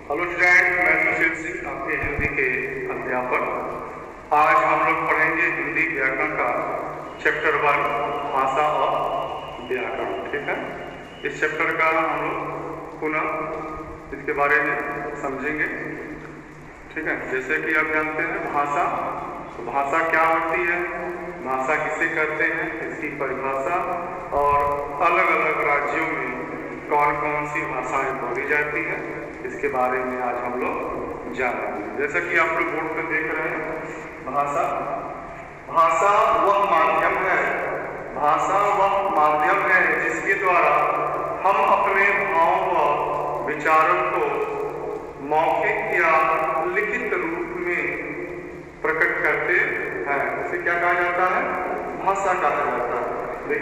Hello student, मैं सुशील सिंह, आपके हिंदी के अध्यापक। आज हम लोग पढ़ेंगे हिंदी व्याकरण का चैप्टर 1 भाषा और व्याकरण। ठीक है, इस चैप्टर का हम लोग पुनः इसके बारे में समझेंगे। ठीक है, जैसे कि आप जानते हैं भाषा, तो भाषा क्या होती है, भाषा किसे कहते हैं, इसकी परिभाषा और अलग अलग राज्यों में कौन कौन सी भाषाएं बोली जाती हैं, इसके बारे में आज हम लोग जानेंगे। जैसा कि आप लोग बोर्ड पर देख रहे हैं, भाषा भाषा वह माध्यम है, भाषा वह माध्यम है जिसके द्वारा हम अपने भावों व विचारों को मौखिक या लिखित रूप में प्रकट करते हैं। इसे क्या कहा जाता है? भाषा कहा जाता है।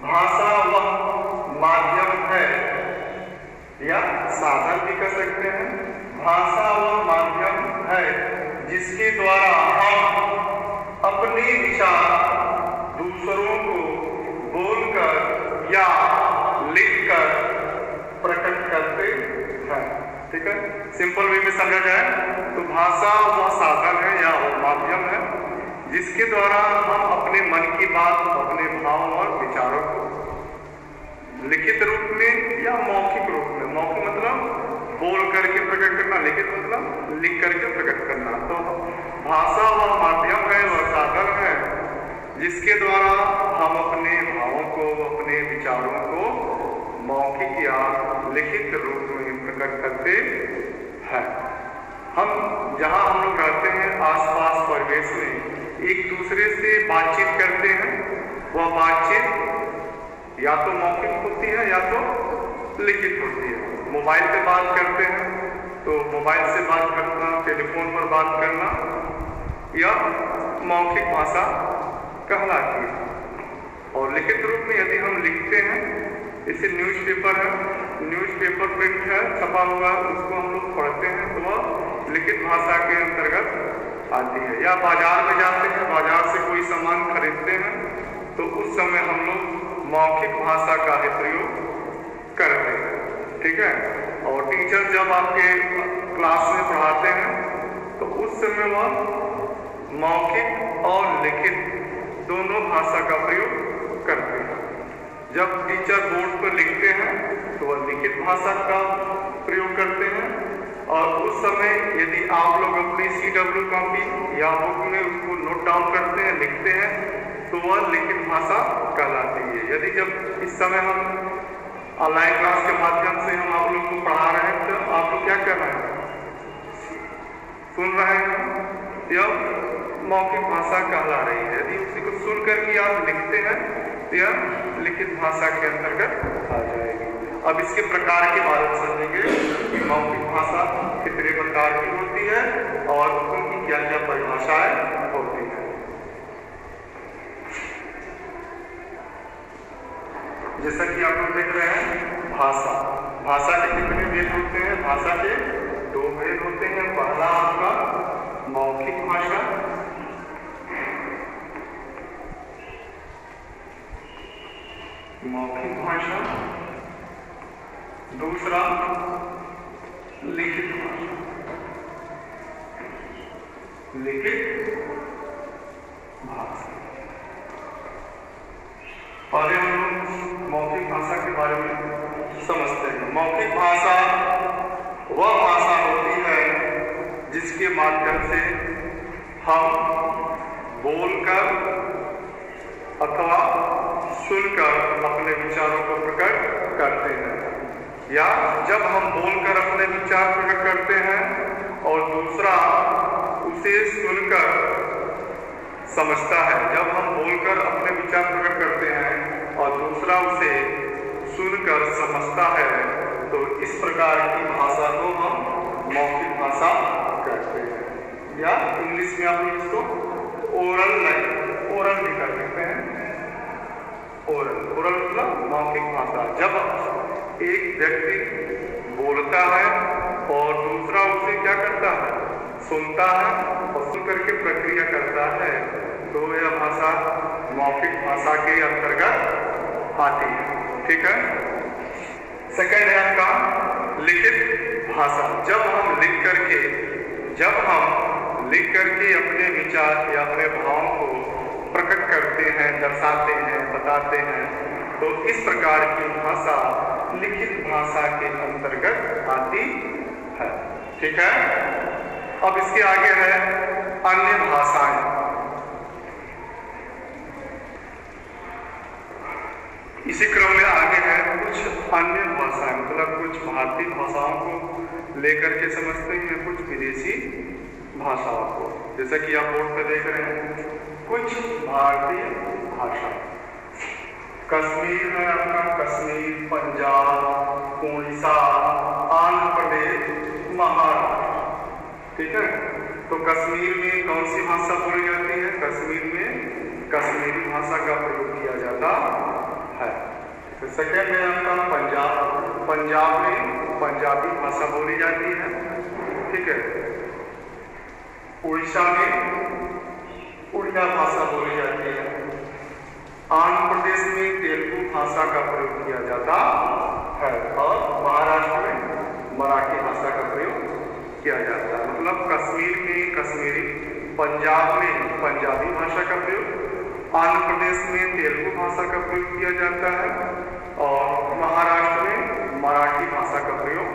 भाषा वह माध्यम है या साधन भी कर सकते हैं। भाषा वह माध्यम है जिसके द्वारा हम अपने विचार दूसरों को बोलकर या लिखकर प्रकट करते हैं। ठीक है, सिंपल वे में समझा जाए तो भाषा वह साधन है या वो माध्यम है जिसके द्वारा हम अपने मन की बात, अपने भाव और विचारों को लिखित रूप में या मौखिक रूप में, मौखिक मतलब बोल करके प्रकट करना, लिखित मतलब लिख करके प्रकट करना। तो भाषा वह माध्यम है, वह साधन है जिसके द्वारा हम अपने भावों को, अपने विचारों को मौखिक या लिखित रूप में प्रकट करते हैं। हम जहाँ हम लोग रहते हैं, आसपास परिवेश में एक दूसरे से बातचीत करते हैं, वह बातचीत या तो मौखिक होती है या तो लिखित होती है। मोबाइल पे बात करते हैं तो मोबाइल से बात करना, टेलीफोन पर बात करना या मौखिक भाषा कहलाती है। और लिखित रूप में यदि हम लिखते हैं, इसे न्यूज़पेपर है, न्यूज़पेपर प्रिंट है, छपा हुआ, उसको हम लोग पढ़ते हैं तो वह लिखित भाषा के अंतर्गत आती है। या बाजार में जाते हैं, बाजार से कोई सामान खरीदते हैं तो उस समय हम लोग मौखिक भाषा का ही प्रयोग करते हैं। ठीक है, और टीचर जब आपके क्लास में पढ़ाते हैं तो उस समय वह मौखिक और लिखित दोनों भाषा का प्रयोग करते हैं। जब टीचर बोर्ड पर लिखते हैं तो वह लिखित भाषा का प्रयोग करते हैं, और उस समय यदि आप लोग अपनी CW कॉपी या बुक में उसको नोट डाउन करते हैं, लिखते हैं, तो वह लिखित भाषा कहलाती है। यदि जब इस समय हम ऑनलाइन क्लास के माध्यम से हम आप लोग को पढ़ा रहे हैं तो आप लोग क्या कर रहे हैं? सुन रहे हैं, यह मौखिक भाषा कहला रही है। यदि उसी को सुन करके आप लिखते हैं तो यह लिखित भाषा के अंतर्गत आ जाएगी। अब इसके प्रकार के बारे में समझेंगे कि मौखिक भाषा कितने प्रकार की होती है और उनकी क्या क्या परिभाषाएं होती है। जैसा कि आप लोग देख रहे हैं, भाषा, भाषा के कितने भेद होते हैं? भाषा के 2 भेद होते हैं। पहला आपका मौखिक भाषा, मौखिक भाषा, दूसरा लिखित भाषा, लिखित भाषा। पहले हम लोग मौखिक भाषा के बारे में समझते हैं। मौखिक भाषा वह भाषा होती है जिसके माध्यम से हम बोलकर अथवा सुनकर अपने विचारों को प्रकट करते हैं, या जब हम बोलकर अपने विचार प्रकट करते हैं और दूसरा उसे सुनकर समझता है। जब हम बोलकर अपने विचार प्रकट करते हैं और दूसरा उसे सुनकर समझता है तो इस प्रकार की भाषा को हम मौखिक भाषा कहते हैं, या इंग्लिश में आप इसको ओरल भी कर सकते हैं। ओरल मतलब मौखिक भाषा। जब एक व्यक्ति बोलता है और दूसरा उसे क्या करता है? सुनता है और सुन करके प्रक्रिया करता है, तो यह भाषा मौखिक भाषा के अंतर्गत आती है। ठीक है, सेकंड है आपका लिखित भाषा। जब हम लिख करके अपने विचार या अपने भावों को प्रकट करते हैं, दर्शाते हैं, बताते हैं, तो इस प्रकार की भाषा लिखित भाषा के अंतर्गत आती है। ठीक है। अब इसके आगे है अन्य भाषाएं। इसी क्रम में आगे है कुछ अन्य भाषाएं, मतलब कुछ भारतीय भाषाओं को लेकर के समझते हैं, कुछ विदेशी भाषाओं को। जैसा कि आप बोर्ड पर देख रहे हैं, कुछ भारतीय भाषा। कश्मीर है आपका, कश्मीर, पंजाब, उड़ीसा, आंध्र प्रदेश, महाराष्ट्र। ठीक है। तो कश्मीर में कौन सी भाषा बोली जाती है? कश्मीर में कश्मीरी भाषा का प्रयोग किया जाता है। तो सेकेंड में आपका पंजाब में पंजाबी भाषा बोली जाती है। ठीक है। उड़ीसा में उड़िया भाषा बोली जाती है। आंध्र प्रदेश में तेलुगु भाषा का प्रयोग किया जाता है और महाराष्ट्र में मराठी भाषा का प्रयोग किया जाता है। मतलब कश्मीर में कश्मीरी, पंजाब में पंजाबी भाषा का प्रयोग, आंध्र प्रदेश में तेलुगु भाषा का प्रयोग किया जाता है और महाराष्ट्र में मराठी भाषा का प्रयोग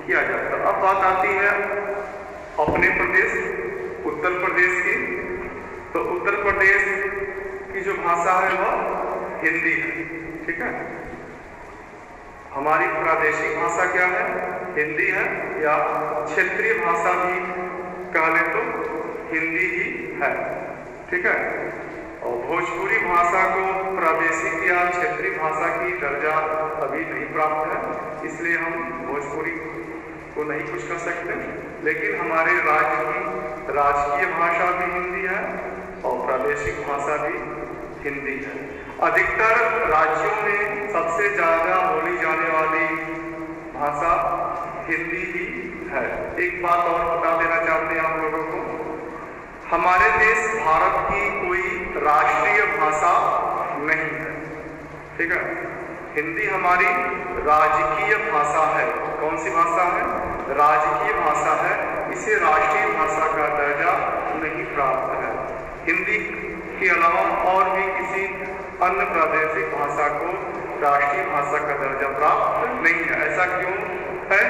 किया जाता है। अब बात आती है अपने प्रदेश उत्तर प्रदेश की। तो उत्तर प्रदेश की जो भाषा है वह हिंदी है। ठीक है। हमारी प्रादेशिक भाषा क्या है? हिंदी है, या क्षेत्रीय भाषा भी कह ले तो हिंदी ही है। ठीक है। और भोजपुरी भाषा को प्रादेशिक या क्षेत्रीय भाषा की दर्जा अभी नहीं प्राप्त है, इसलिए हम भोजपुरी को नहीं कुछ कर सकते। लेकिन हमारे राज्य की राजकीय भाषा भी हिंदी है और प्रादेशिक भाषा भी हिंदी है। अधिकतर राज्यों में सबसे ज्यादा बोली जाने वाली भाषा हिंदी ही है। एक बात और बता देना चाहते हैं आप लोगों को, हमारे देश भारत की कोई राष्ट्रीय भाषा नहीं है। ठीक है। हिंदी हमारी राजकीय भाषा है। कौन सी भाषा है? राजकीय भाषा है। इसे राष्ट्रीय भाषा का दर्जा नहीं प्राप्त है। हिंदी के अलावा और भी किसी अन्य प्रादेशिक भाषा को राष्ट्रीय भाषा का दर्जा प्राप्त नहीं है। ऐसा क्यों है?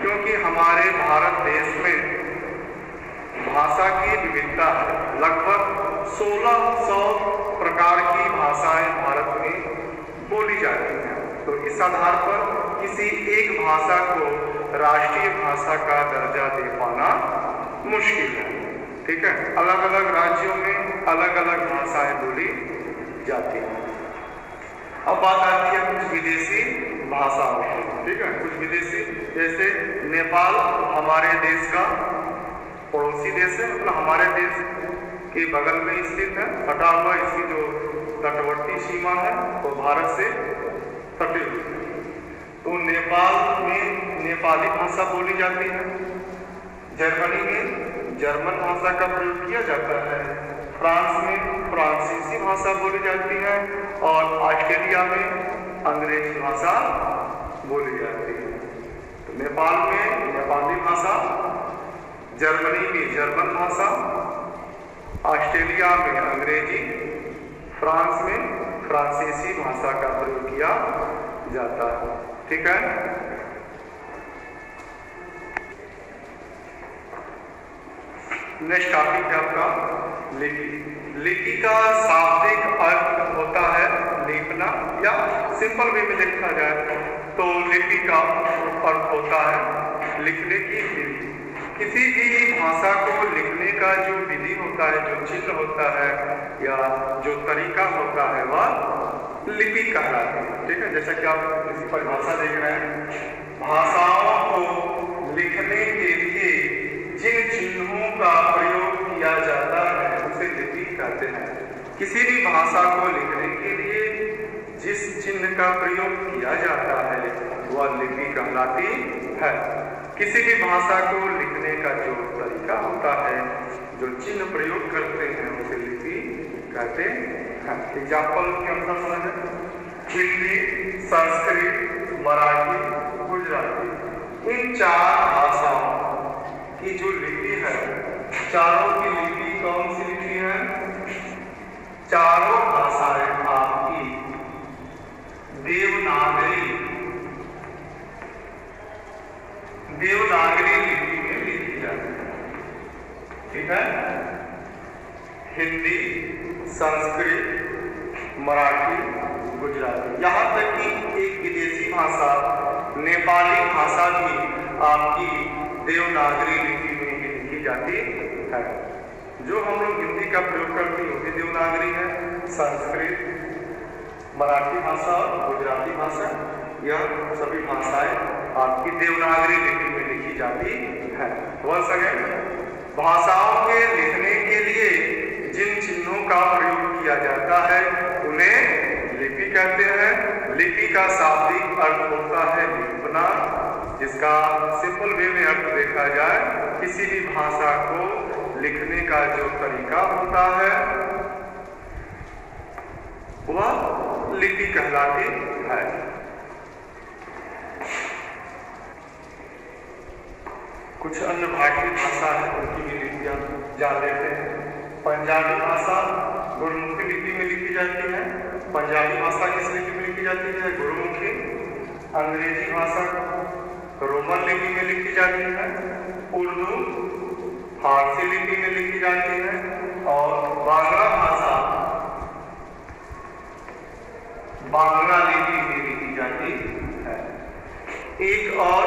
क्योंकि हमारे भारत देश में भाषा की विविधता है। लगभग 1600 प्रकार की भाषाएं भारत में बोली जाती हैं। तो इस आधार पर किसी एक भाषा को राष्ट्रीय भाषा का दर्जा दे पाना मुश्किल है। ठीक है। अलग अलग राज्यों में अलग अलग भाषाएं बोली जाती हैं। अब बात आती है कुछ विदेशी भाषाओं की। ठीक है। कुछ विदेशी, जैसे नेपाल हमारे देश का पड़ोसी देश है, मतलब हमारे देश के बगल में स्थित है। सटा हुआ इसकी जो तटवर्ती सीमा है वो भारत से सटी हुई है। तो नेपाल में नेपाली भाषा बोली जाती है। जर्मनी में जर्मन भाषा का प्रयोग किया जाता है। फ्रांस में फ्रांसीसी भाषा बोली जाती है और ऑस्ट्रेलिया में अंग्रेजी भाषा बोली जाती है। तो नेपाल में नेपाली भाषा, जर्मनी में जर्मन भाषा, ऑस्ट्रेलिया में अंग्रेजी, फ्रांस में फ्रांसीसी भाषा का प्रयोग किया जाता है। ठीक है। नेक्स्ट टॉपिक है आपका लिपि। लिपि का शाब्दिक अर्थ होता है लिखना, या सिंपल वे में लिखा जाए तो लिपि का अर्थ होता है लिखने की विधि। किसी भी भाषा को लिखने का जो विधि होता है, जो चिन्ह होता है या जो तरीका होता है, वह लिपि कहलाती है। ठीक है। जैसा कि आप इसी परिभाषा देख रहे हैं, भाषाओं को लिखने के लिए जिन चिन्हों का प्रयोग किया जाता है उसे लिपि कहते हैं। किसी भी भाषा को लिखने के लिए जिस चिन्ह का प्रयोग किया जाता है वह लिपि कहलाती है। किसी भी भाषा को लिखने का जो तरीका होता है, जो चिन्ह प्रयोग करते हैं, उसे लिपि कहते हैं। एग्जाम्पल के अनुसार समझें, हिंदी, संस्कृत, मराठी, गुजराती, इन 4 चारों की लिपि कौन सी लिपि है? चारों भाषाएं आपकी देवनागरी लिपि में लिखी जाती है। ठीक है, हिंदी, संस्कृत, मराठी, गुजराती, यहाँ तक कि एक विदेशी भाषा नेपाली भाषा भी आपकी देवनागरी लिपि में ही लिखी जाती है। जो हम लोग हिंदी का प्रयोग करते हैं वो भी देवनागरी है, संस्कृत, मराठी भाषा और गुजराती भाषा, यह सभी भाषाएं आपकी देवनागरी लिपि में लिखी जाती है। वंस अगेन, भाषाओं के लिखने के लिए जिन चिन्हों का प्रयोग किया जाता है उन्हें लिपि कहते हैं। लिपि का शाब्दिक अर्थ होता है लिखना, जिसका सिंपल वे में अर्थ देखा जाए किसी भी भाषा को लिखने का जो तरीका होता है वह लिपि कहलाती है। कुछ अन्य भारतीय भाषा है उनकी भी लिपियां जान लेते हैं। पंजाबी भाषा गुरुमुखी लिपि में लिखी जाती है। पंजाबी भाषा किस लिपि में लिखी जाती है? गुरुमुखी। अंग्रेजी भाषा रोमन लिपि में लिखी जाती है। उर्दू फारसी लिपि में लिखी जाती है। और बांग्ला भाषा बांग्ला लिपि में लिखी जाती है। एक और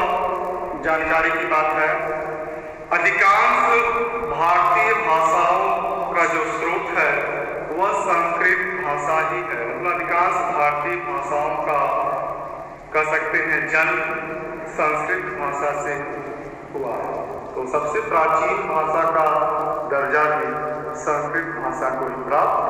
जानकारी की बात है, अधिकांश भारतीय भाषाओं का जो स्रोत है वह संस्कृत भाषा ही है। मतलब अधिकांश भारतीय भाषाओं का कह सकते हैं जन्म संस्कृत भाषा से हुआ है। तो सबसे प्राचीन भाषा का दर्जा भी संस्कृत भाषा को ही प्राप्त